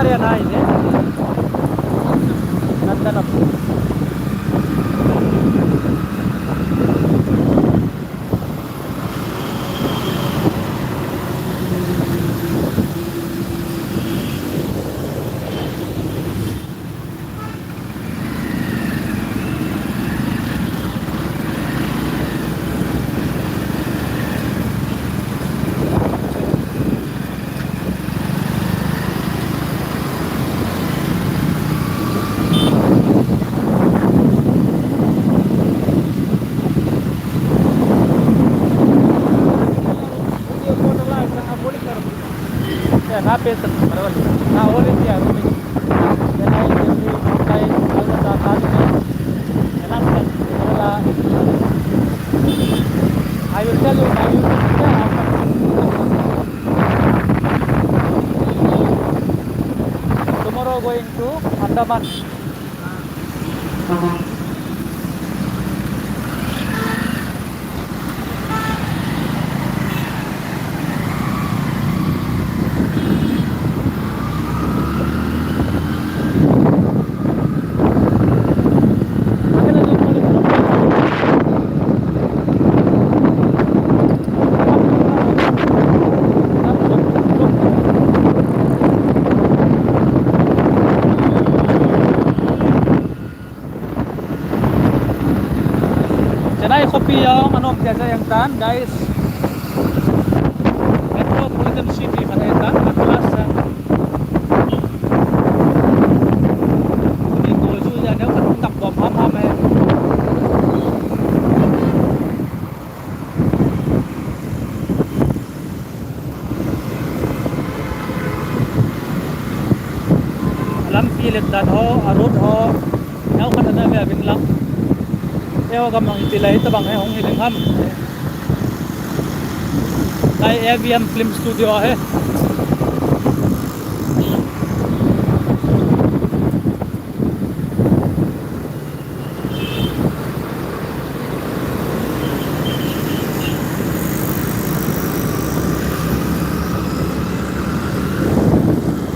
area na ini. Ganda na po. Napit marawal na ulit ya rumit dan ay kay ala sa tali na alam wala I will tell you tomorrow going to Andaman. Janay kopi yung ano biasa yang tan guys. Metropolitan City mana tan atlas. Ini kalau sudah dia kan tak bom ham alam pilit dan ho arud ho nau kan ada be bin lang. Eo gamang itilay ito bang hong hilingham ay AVM Film Studio hai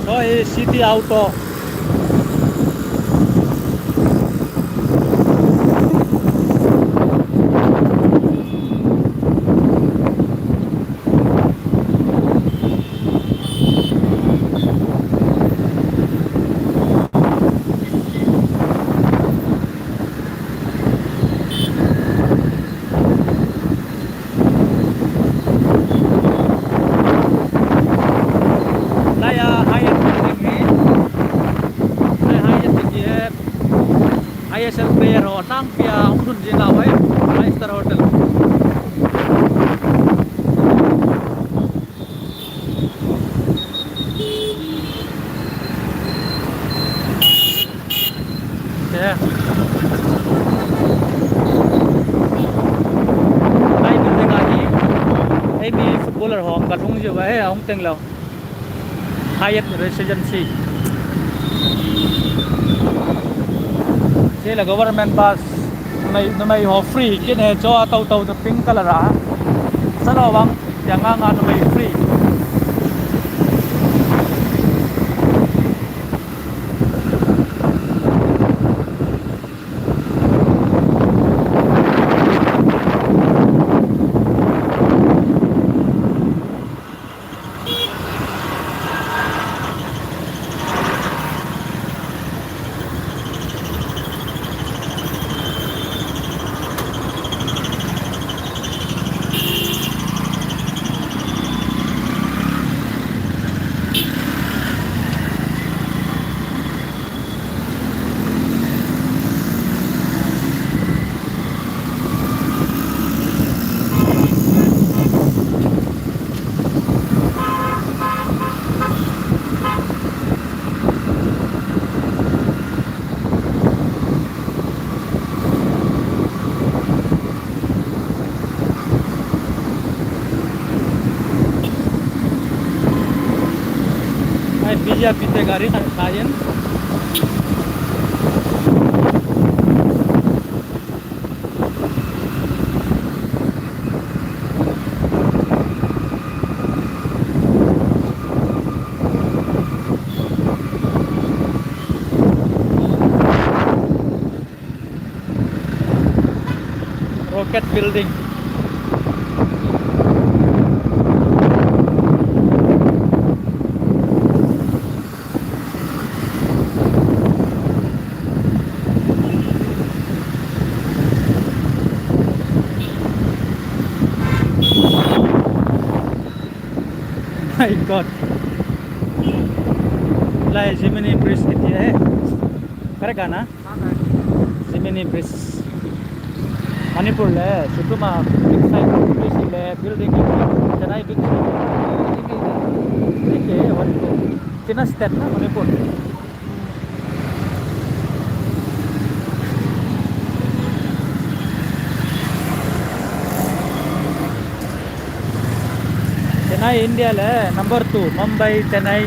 so City Auto ISL pero nang pia udun jina hoy 5-star hotel ya ai bin lagi ai mi footballer hong katung je ba hong teng lo Hyatt Residency là government bus may ho free kin he cho tàu pink color à sa lo bang yang nga may free Bija pite gari kayen look at building. My God, like Jiminy Bridge कितनी है? करेगा ना? Jiminy Bridge. Manipur ले, शुक्रमा big side bridge ले, building ले, Chennai big देखिए one को चिना स्टेट ना मणिपुर. चेन्नई इंडिया ले number 2 Mumbai Chennai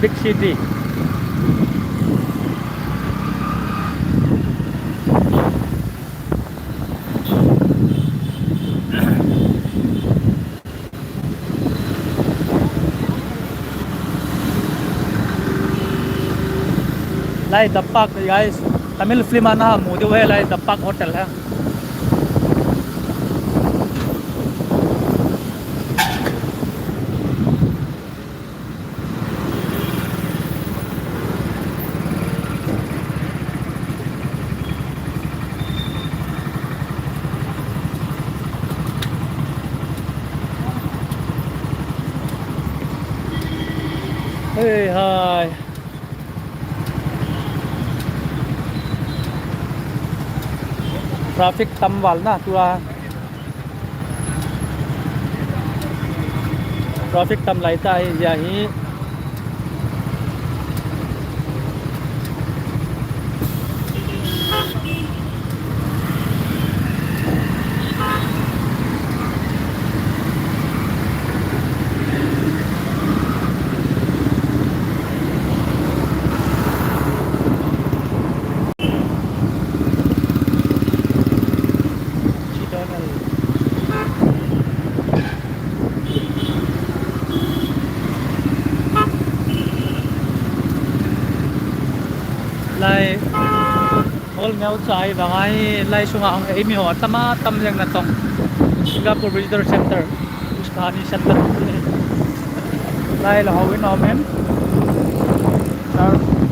big city. Lai Dapak guys, Tamil film ana mudi hai Lai Dapak hotel hai. Hey hi. Traffic tâm vào na tua. Traffic tâm lại tại giờ hi. Lai all ngau chai bangai lai sunga ang emi ho tama tam yang na tong Singapore Visitor Center Ustani Center lai la hawin omen sir